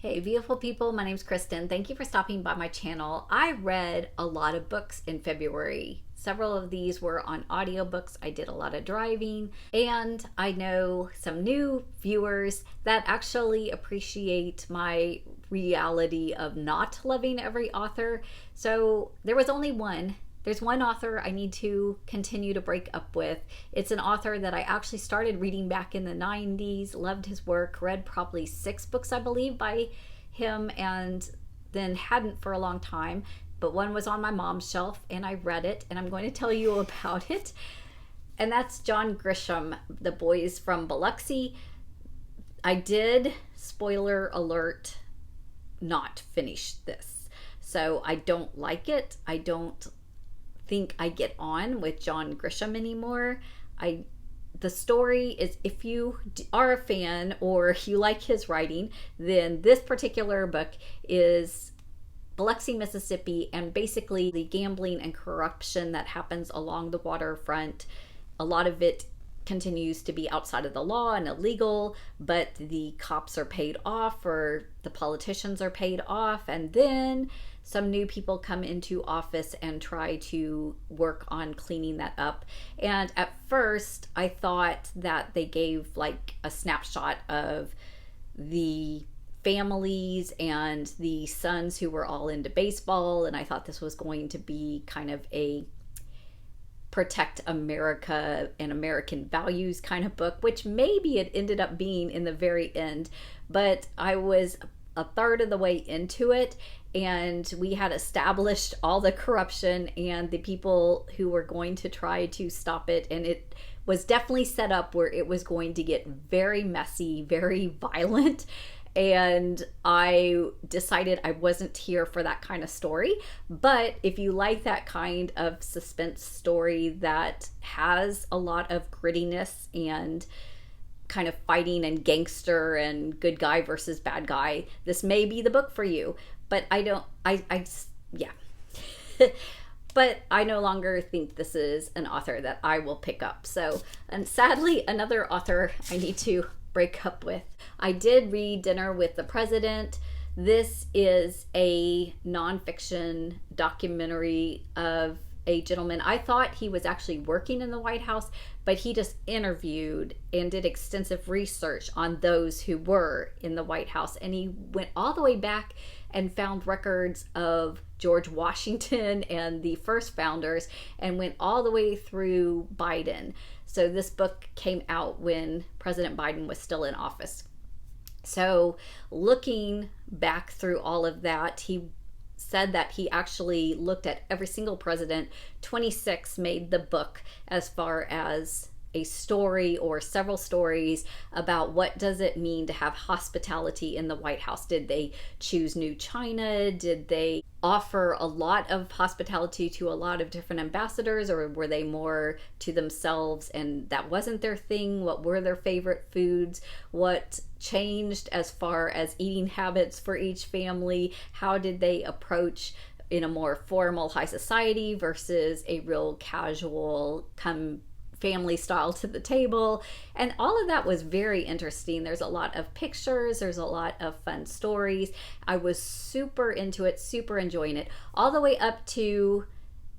Hey, beautiful people. My name's Kristen. Thank you for stopping by my channel. I read a lot of books in February. Several of these were on audiobooks. I did a lot of driving, and I know some new viewers that actually appreciate my reality of not loving every author. So there was only one. There's one author I need to continue to break up with. It's an author that I actually started reading back in the 90s, loved his work, read probably 6 books, I believe, by him, and then hadn't for a long time. But one was on my mom's shelf, and I read it, and I'm going to tell you about it. And that's John Grisham, The Boys from Biloxi. I did, spoiler alert, not finish this. So I don't like it. I don't think I get on with John Grisham anymore. The story is, if you are a fan or you like his writing, then this particular book is Biloxi, Mississippi, and basically the gambling and corruption that happens along the waterfront. A lot of it continues to be outside of the law and illegal, but the cops are paid off or the politicians are paid off, and then some new people come into office and try to work on cleaning that up. And at first I thought that they gave like a snapshot of the families and the sons who were all into baseball, and I thought this was going to be kind of a protect America and American values kind of book, which maybe it ended up being in the very end. But I was a third of the way into it, and we had established all the corruption and the people who were going to try to stop it, and it was definitely set up where it was going to get very messy, very violent. And I decided I wasn't here for that kind of story. But if you like that kind of suspense story that has a lot of grittiness and kind of fighting and gangster and good guy versus bad guy, this may be the book for you. But yeah. But I no longer think this is an author that I will pick up. So, and sadly, another author I need to break up with. I did read Dinner with the President. This is a nonfiction documentary of a gentleman. I thought he was actually working in the White House, but he just interviewed and did extensive research on those who were in the White House. And he went all the way back and found records of George Washington and the first founders, and went all the way through Biden. So this book came out when President Biden was still in office. So looking back through all of that, he said that he actually looked at every single president. 26 made the book as far as a story or several stories about what does it mean to have hospitality in the White House. Did they choose New China? Did they offer a lot of hospitality to a lot of different ambassadors, or were they more to themselves and that wasn't their thing? What were their favorite foods? What changed as far as eating habits for each family? How did they approach in a more formal high society versus a real casual come family style to the table? And all of that was very interesting. There's a lot of pictures, there's a lot of fun stories. I was super into it, super enjoying it, all the way up to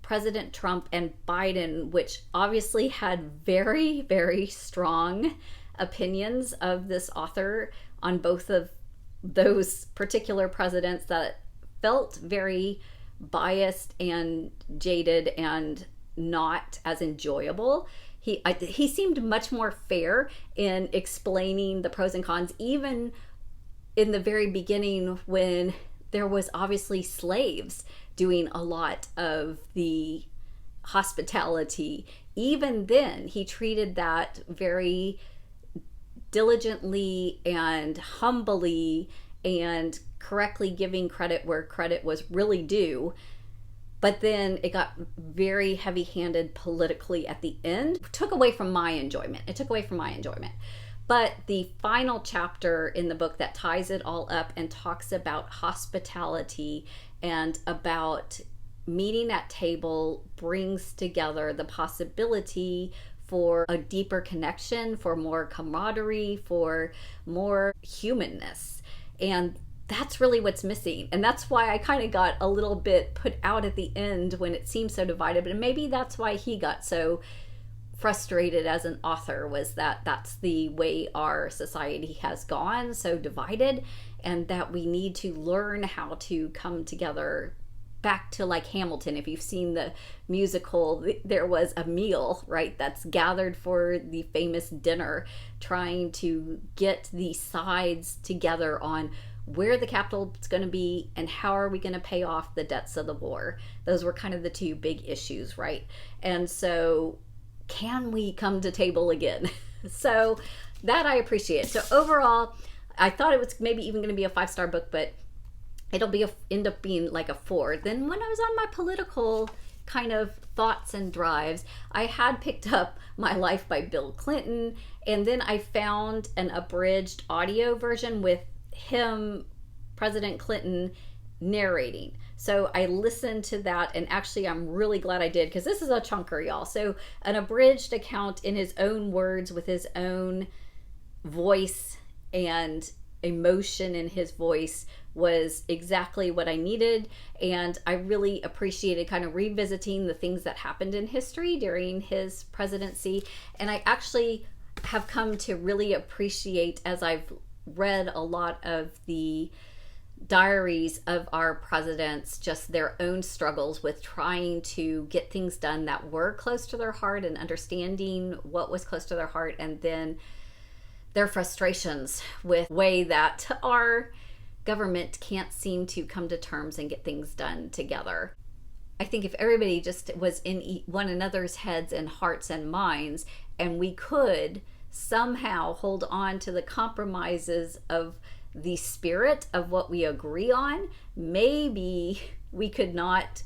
President Trump and Biden, which obviously had very, very strong opinions of this author on both of those particular presidents that felt very biased and jaded and not as enjoyable. He seemed much more fair in explaining the pros and cons, even in the very beginning when there was obviously slaves doing a lot of the hospitality. Even then, he treated that very diligently and humbly and correctly, giving credit where credit was really due. But then it got very heavy-handed politically at the end. It took away from my enjoyment. But the final chapter in the book that ties it all up and talks about hospitality and about meeting at table brings together the possibility for a deeper connection, for more camaraderie, for more humanness. And that's really what's missing. And that's why I kind of got a little bit put out at the end when it seemed so divided. But maybe that's why he got so frustrated as an author, was that that's the way our society has gone, so divided, and that we need to learn how to come together. Back to like Hamilton, if you've seen the musical, there was a meal, right, that's gathered for the famous dinner, trying to get the sides together on where the capital is going to be and how are we going to pay off the debts of the war. Those were kind of the two big issues, right? And so can we come to table again? So that I appreciate. So overall, I thought it was maybe even going to be a 5-star book, but it'll end up being like a 4. Then when I was on my political kind of thoughts and drives, I had picked up My Life by Bill Clinton, and then I found an abridged audio version with him, President Clinton, narrating. So I listened to that, and actually I'm really glad I did, because this is a chunker, y'all. So an abridged account in his own words with his own voice and emotion in his voice was exactly what I needed. And I really appreciated kind of revisiting the things that happened in history during his presidency. And I actually have come to really appreciate, as I've read a lot of the diaries of our presidents, just their own struggles with trying to get things done that were close to their heart and understanding what was close to their heart, and then their frustrations with the way that our government can't seem to come to terms and get things done together. I think if everybody just was in one another's heads and hearts and minds, and we could somehow hold on to the compromises of the spirit of what we agree on, maybe we could not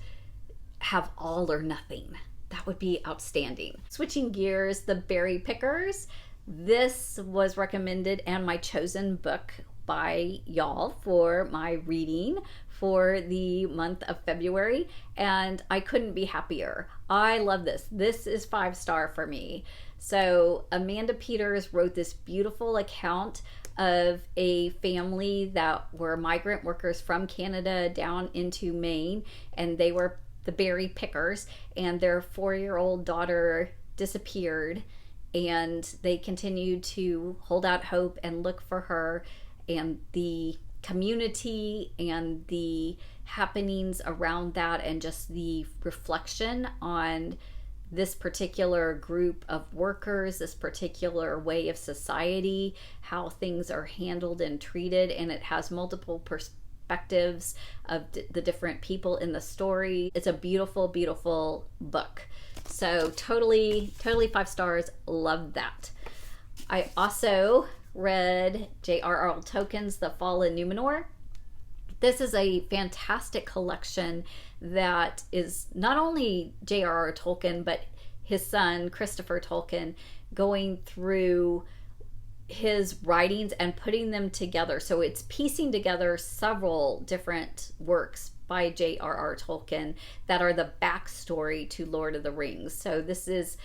have all or nothing. That would be outstanding. Switching gears, The Berry Pickers. This was recommended and my chosen book by y'all for my reading for the month of February, and I couldn't be happier. I love this. This is 5-star for me. So Amanda Peters wrote this beautiful account of a family that were migrant workers from Canada down into Maine, and they were the berry pickers, and their 4-year-old daughter disappeared, and they continued to hold out hope and look for her, and the community and the happenings around that, and just the reflection on this particular group of workers, this particular way of society, how things are handled and treated. And it has multiple perspectives of the different people in the story. It's a beautiful, beautiful book. So totally 5 stars. Love that. I also read J.R.R. Tolkien's The Fall in Numenor. This is a fantastic collection that is not only J.R.R. Tolkien, but his son, Christopher Tolkien, going through his writings and putting them together. So it's piecing together several different works by J.R.R. Tolkien that are the backstory to Lord of the Rings. So this is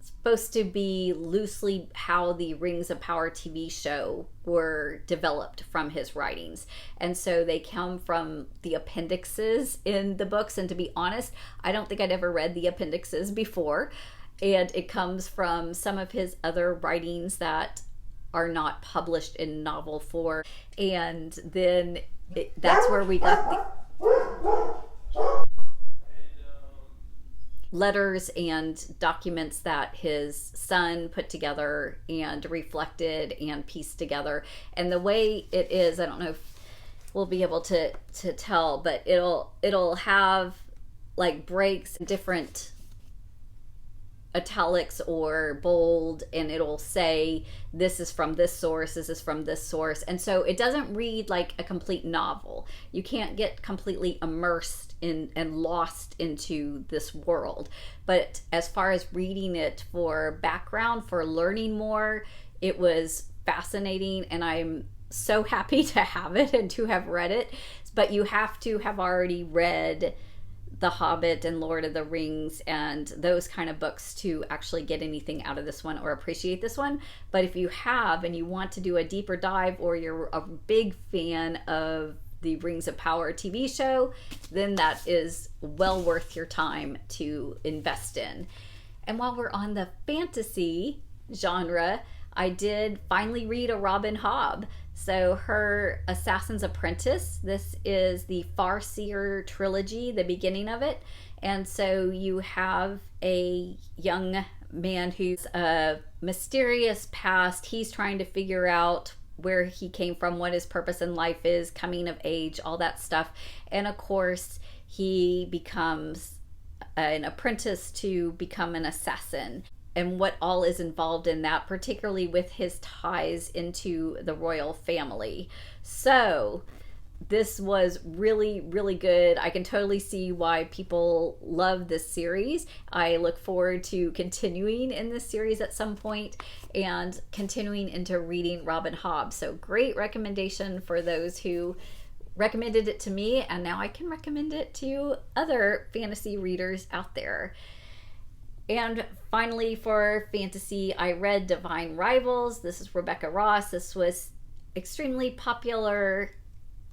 supposed to be loosely how the Rings of Power TV show were developed from his writings. And so they come from the appendixes in the books. And to be honest, I don't think I'd ever read the appendixes before. And it comes from some of his other writings that are not published in novel form. And then that's where we got the letters and documents that his son put together and reflected and pieced together. And the way it is, I don't know if we'll be able to tell, but it'll have like breaks, different italics or bold, and it'll say this is from this source, this is from this source. And so it doesn't read like a complete novel. You can't get completely immersed in and lost into this world. But as far as reading it for background, for learning more, it was fascinating, and I'm so happy to have it and to have read it. But you have to have already read The Hobbit and Lord of the Rings and those kind of books to actually get anything out of this one or appreciate this one. But if you have and you want to do a deeper dive, or you're a big fan of the Rings of Power TV show, then that is well worth your time to invest in. And while we're on the fantasy genre, I did finally read a Robin Hobb. So her Assassin's Apprentice, this is the Farseer trilogy, the beginning of it. And so you have a young man who's a mysterious past. He's trying to figure out where he came from, what his purpose in life is, coming of age, all that stuff. And of course, he becomes an apprentice to become an assassin, and what all is involved in that, particularly with his ties into the royal family. So this was really, really good. I can totally see why people love this series. I look forward to continuing in this series at some point and continuing into reading Robin Hobb. So great recommendation for those who recommended it to me, and now I can recommend it to other fantasy readers out there. And finally, for fantasy, I read Divine Rivals. This is Rebecca Ross. This was extremely popular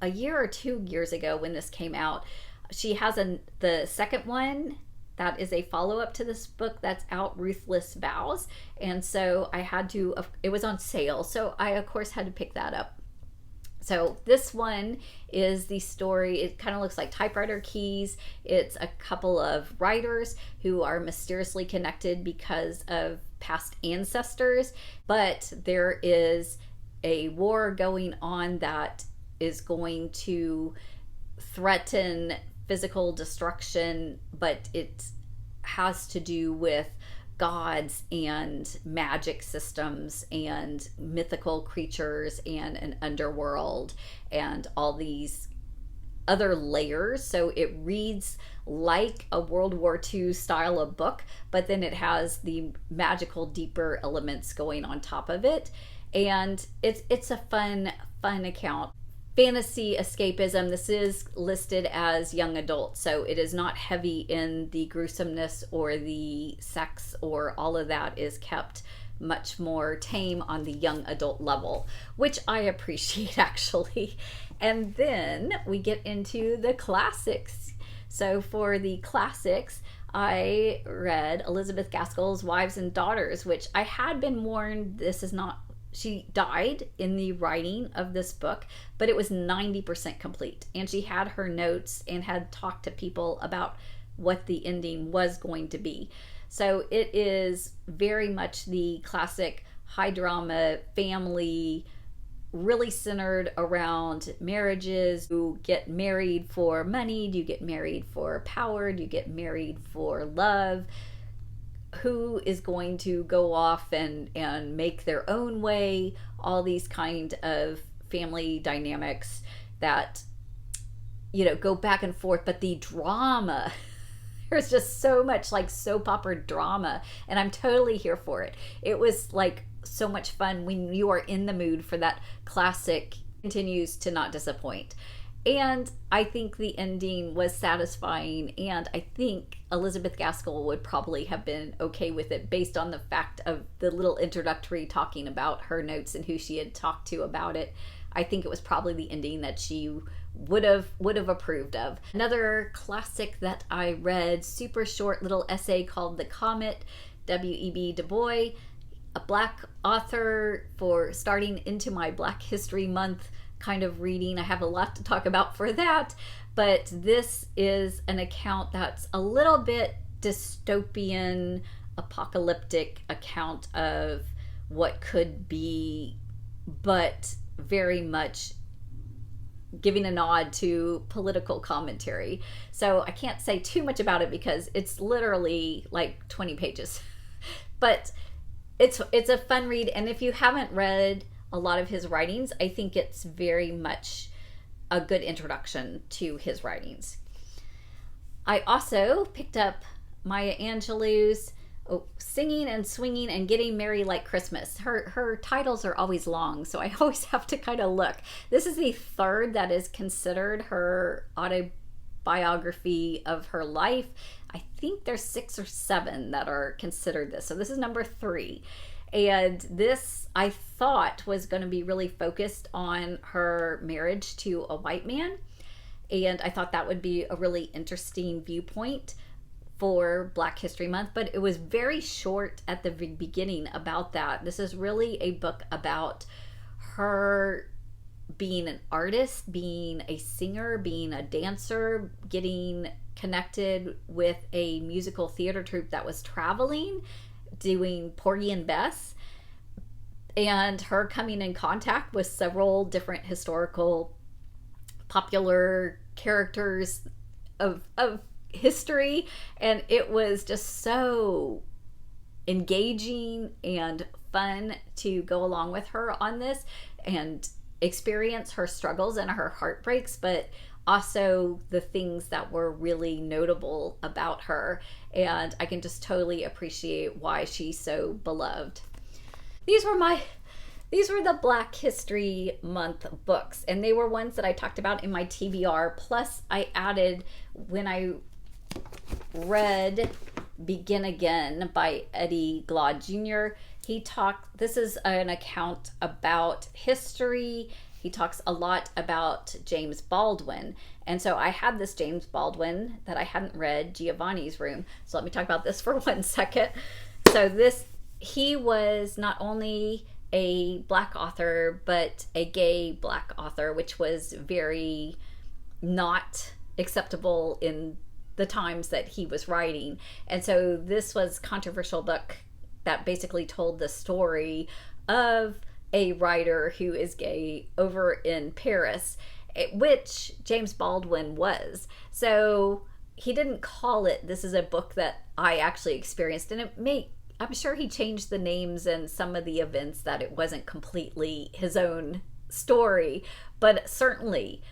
a year or 2 years ago when this came out. She has the second one that is a follow-up to this book that's out, Ruthless Vows. And so I had to, it was on sale, so I of course had to pick that up. So this one is the story, it kind of looks like typewriter keys. It's a couple of writers who are mysteriously connected because of past ancestors, but there is a war going on that is going to threaten physical destruction, but it has to do with gods and magic systems and mythical creatures and an underworld and all these other layers. So it reads like a World War II style of book, but then it has the magical, deeper elements going on top of it. And it's a fun account. Fantasy escapism. This is listed as young adult, so it is not heavy in the gruesomeness or the sex, or all of that is kept much more tame on the young adult level, which I appreciate actually. And then we get into the classics. So for the classics, I read Elizabeth Gaskell's Wives and Daughters, which I had been warned this is not, she died in the writing of this book, but it was 90% complete. And she had her notes and had talked to people about what the ending was going to be. So it is very much the classic high drama family, really centered around marriages. Do you get married for money? Do you get married for power? Do you get married for love? Who is going to go off and make their own way? All these kind of family dynamics that, you know, go back and forth. But the drama, there's just so much like soap opera drama, and I'm totally here for it. It was like so much fun when you are in the mood for that classic. Continues to not disappoint. And I think the ending was satisfying, and I think Elizabeth Gaskell would probably have been okay with it based on the fact of the little introductory talking about her notes and who she had talked to about it. I think it was probably the ending that she would have approved of. Another classic that I read, super short little essay called The Comet, W.E.B. Du Bois, a Black author, for starting into my Black History Month kind of reading. I have a lot to talk about for that, but this is an account that's a little bit dystopian, apocalyptic account of what could be, but very much giving a nod to political commentary. So I can't say too much about it because it's literally like 20 pages, but it's a fun read. And if you haven't read a lot of his writings, I think it's very much a good introduction to his writings. I also picked up Maya Angelou's Singing and Swinging and Getting Merry Like Christmas. Her titles are always long, so I always have to kind of look. This is the third that is considered her biography of her life. I think there's 6 or 7 that are considered this. So this is number 3. And this, I thought, was going to be really focused on her marriage to a white man. And I thought that would be a really interesting viewpoint for Black History Month, but it was very short at the beginning about that. This is really a book about her being an artist, being a singer, being a dancer, getting connected with a musical theater troupe that was traveling, doing Porgy and Bess, and her coming in contact with several different historical popular characters of history, and it was just so engaging and fun to go along with her on this and experience her struggles and her heartbreaks, but also the things that were really notable about her. And I can just totally appreciate why she's so beloved. These were the Black History Month books, and they were ones that I talked about in my TBR. Plus I added, when I read Begin Again by Eddie Glaude Jr., this is an account about history. He talks a lot about James Baldwin. And so I had this James Baldwin that I hadn't read, Giovanni's Room. So let me talk about this for 1 second. So he was not only a Black author, but a gay Black author, which was very not acceptable in the times that he was writing. And so this was a controversial book that basically told the story of a writer who is gay over in Paris, which James Baldwin was. So he didn't call it, this is a book that I actually experienced, and I'm sure he changed the names and some of the events, that it wasn't completely his own story, but certainly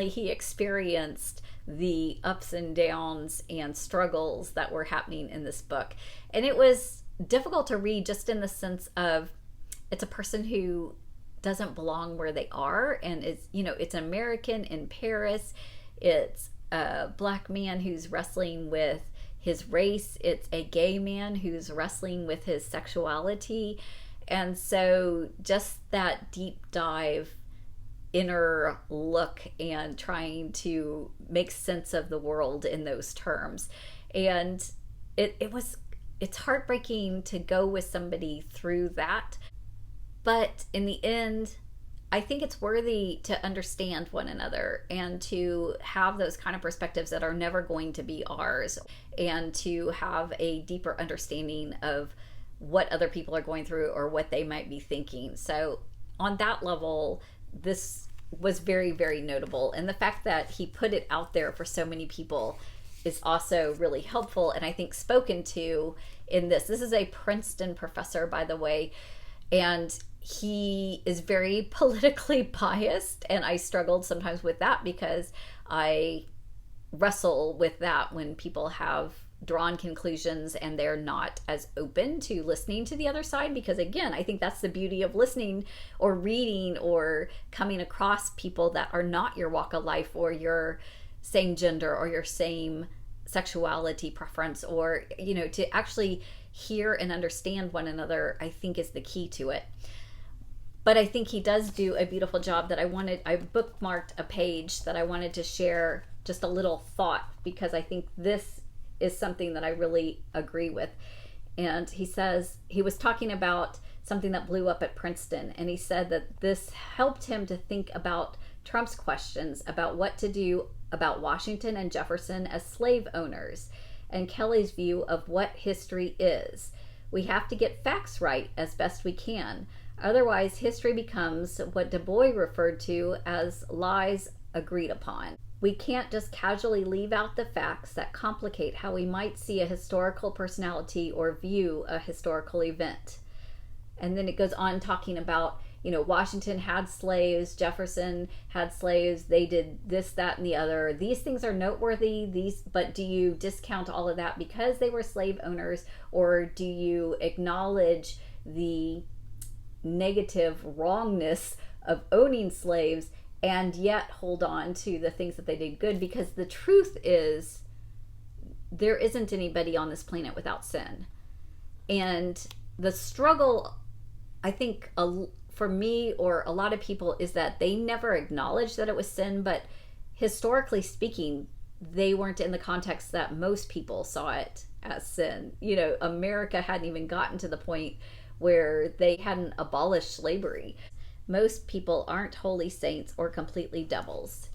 he experienced the ups and downs and struggles that were happening in this book. And it was difficult to read, just in the sense of, it's a person who doesn't belong where they are, and it's an American in Paris. It's a Black man who's wrestling with his race. It's a gay man who's wrestling with his sexuality. And so just that deep dive inner look and trying to make sense of the world in those terms. And it's heartbreaking to go with somebody through that. But in the end, I think it's worthy to understand one another and to have those kind of perspectives that are never going to be ours, and to have a deeper understanding of what other people are going through or what they might be thinking. So on that level, this was very, very notable. And the fact that he put it out there for so many people is also really helpful, and I think spoken to in this. This is a Princeton professor, by the way, and he is very politically biased, and I struggled sometimes with that because I wrestle with that when people have drawn conclusions and they're not as open to listening to the other side, because again, I think that's the beauty of listening or reading or coming across people that are not your walk of life or your same gender or your same sexuality preference, or to actually hear and understand one another, I think is the key to it. But I think he does do a beautiful job that I bookmarked a page that I wanted to share, just a little thought, because I think this is something that I really agree with. And he says, he was talking about something that blew up at Princeton, and he said that this helped him to think about Trump's questions about what to do about Washington and Jefferson as slave owners, and Kelly's view of what history is. We have to get facts right as best we can. Otherwise, history becomes what Du Bois referred to as lies agreed upon. We can't just casually leave out the facts that complicate how we might see a historical personality or view a historical event. And then it goes on talking about, Washington had slaves, Jefferson had slaves, they did this, that, and the other. These things are noteworthy, but do you discount all of that because they were slave owners, or do you acknowledge the negative wrongness of owning slaves and yet hold on to the things that they did good, because the truth is there isn't anybody on this planet without sin. And the struggle, I think, for me or a lot of people, is that they never acknowledged that it was sin, but historically speaking, they weren't in the context that most people saw it as sin. You know, America hadn't even gotten to the point where they hadn't abolished slavery. Most people aren't holy saints or completely devils.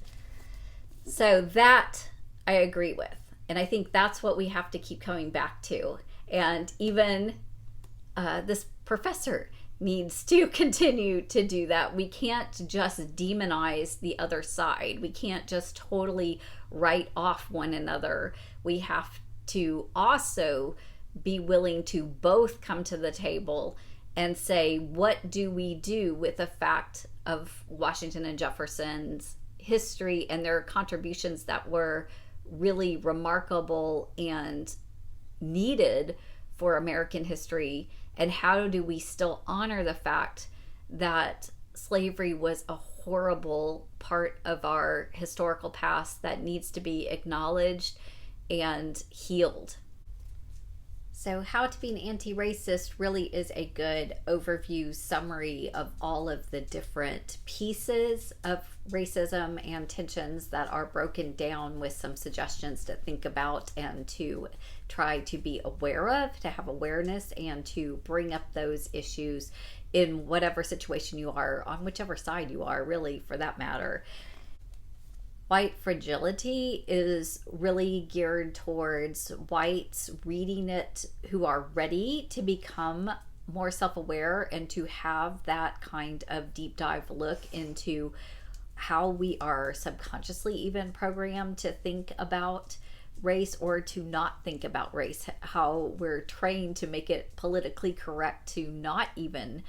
So that I agree with. And I think that's what we have to keep coming back to. And even this professor needs to continue to do that. We can't just demonize the other side. We can't just totally write off one another. We have to also be willing to both come to the table and say, what do we do with the fact of Washington and Jefferson's history and their contributions that were really remarkable and needed for American history? And how do we still honor the fact that slavery was a horrible part of our historical past that needs to be acknowledged and healed? So How to Be an Anti-Racist really is a good overview summary of all of the different pieces of racism and tensions that are broken down, with some suggestions to think about and to try to be aware of, to have awareness, and to bring up those issues in whatever situation you are, on whichever side you are, really, for that matter. White Fragility is really geared towards whites reading it who are ready to become more self-aware and to have that kind of deep dive look into how we are subconsciously even programmed to think about race, or to not think about race, how we're trained to make it politically correct to not even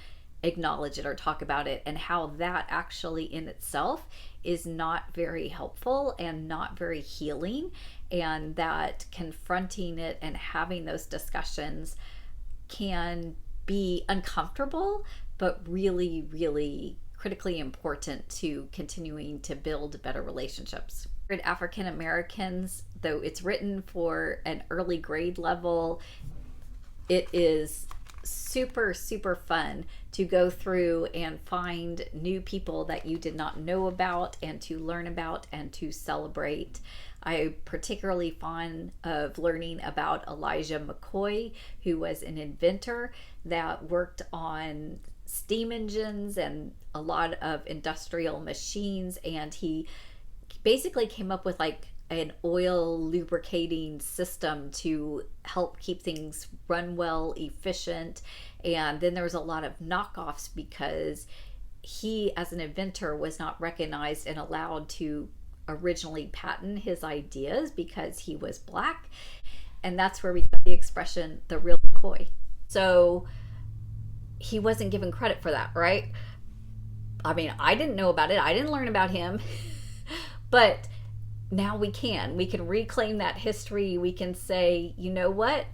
acknowledge it or talk about it, and how that actually in itself is not very helpful and not very healing, and that confronting it and having those discussions can be uncomfortable, but really, really critically important to continuing to build better relationships. African Americans, though it's written for an early grade level, it is super, super fun to go through and find new people that you did not know about, and to learn about and to celebrate. I'm particularly fond of learning about Elijah McCoy, who was an inventor that worked on steam engines and a lot of industrial machines, and he basically came up with like an oil lubricating system to help keep things run well, efficient. And then there was a lot of knockoffs because he, as an inventor, was not recognized and allowed to originally patent his ideas because he was black. And that's where we got the expression, the real McCoy. So he wasn't given credit for that, right? I mean, I didn't know about it. I didn't learn about him. But now we can reclaim that history. We can say, you know what?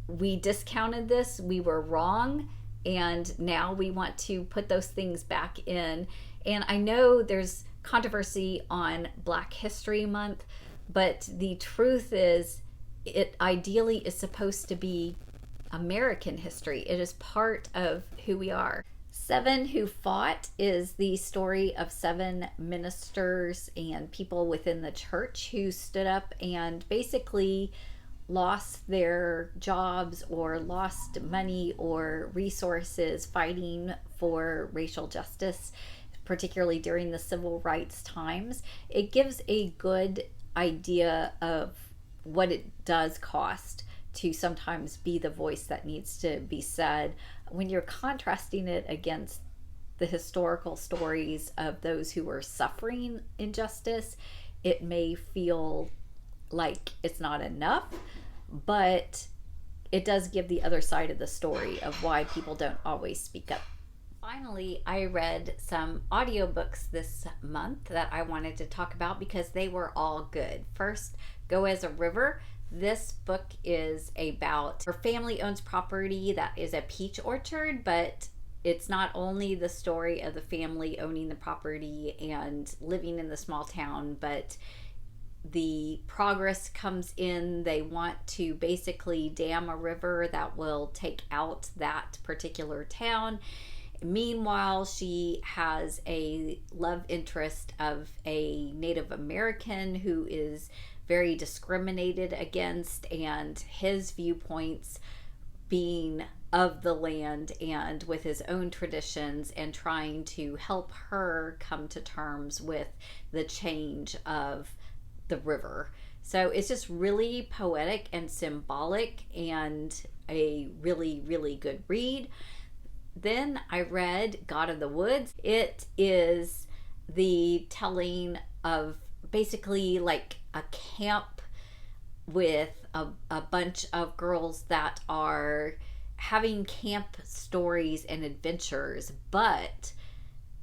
We discounted this. We were wrong. And now we want to put those things back in. And I know there's controversy on Black History Month, but the truth is, it ideally is supposed to be American history. It is part of who we are. Seven Who Fought is the story of 7 ministers and people within the church who stood up and basically lost their jobs or lost money or resources fighting for racial justice, particularly during the civil rights times. It gives a good idea of what it does cost to sometimes be the voice that needs to be said, when you're contrasting it against the historical stories of those who were suffering injustice. It may feel like it's not enough, but it does give the other side of the story of why people don't always speak up. Finally, I read some audiobooks this month that I wanted to talk about because they were all good. First, Go as a River. This book is about her family owns property that is a peach orchard, but it's not only the story of the family owning the property and living in the small town, but the progress comes in. They want to basically dam a river that will take out that particular town. Meanwhile, she has a love interest of a Native American who is very discriminated against, and his viewpoints being of the land and with his own traditions, and trying to help her come to terms with the change of the river. So it's just really poetic and symbolic and a really, really good read. Then I read God of the Woods. It is the telling of basically like a camp with a bunch of girls that are having camp stories and adventures, but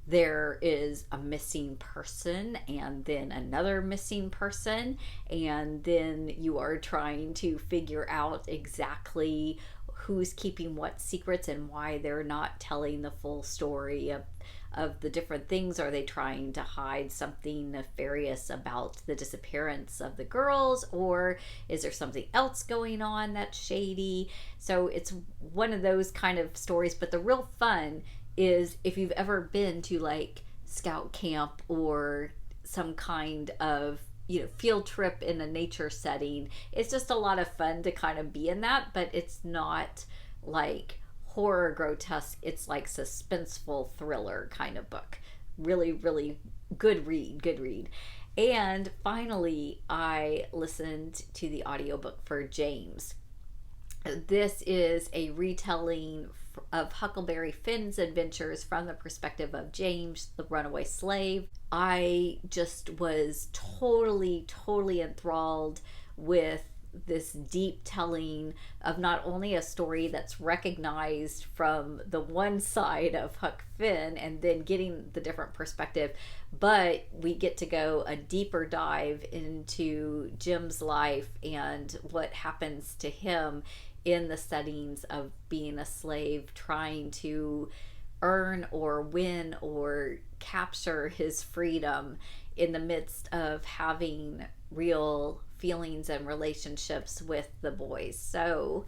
there is a missing person and then another missing person, and then you are trying to figure out exactly who's keeping what secrets and why they're not telling the full story of the different things. Are they trying to hide something nefarious about the disappearance of the girls, or is there something else going on that's shady? So it's one of those kind of stories, but the real fun is if you've ever been to like scout camp or some kind of field trip in a nature setting. It's just a lot of fun to kind of be in that, but it's not like horror grotesque. It's like suspenseful thriller kind of book. Really, really good read. And finally, I listened to the audiobook for James. This is a retelling of Huckleberry Finn's adventures from the perspective of James, the runaway slave. I just was totally enthralled with this deep telling of not only a story that's recognized from the one side of Huck Finn and then getting the different perspective, but we get to go a deeper dive into Jim's life and what happens to him in the settings of being a slave, trying to earn or win or capture his freedom in the midst of having real feelings and relationships with the boys. So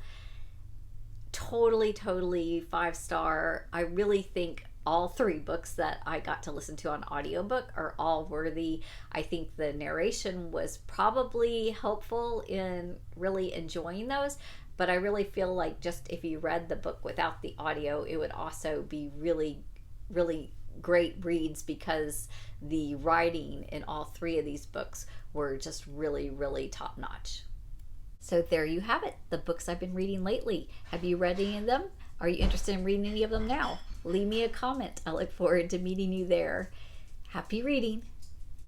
totally 5-star. I really think all 3 books that I got to listen to on audiobook are all worthy. I think the narration was probably helpful in really enjoying those, but I really feel like just if you read the book without the audio, it would also be really, really great reads, because the writing in all 3 of these books were just really, really top notch. So there you have it, the books I've been reading lately. Have you read any of them? Are you interested in reading any of them now? Leave me a comment. I look forward to meeting you there. Happy reading.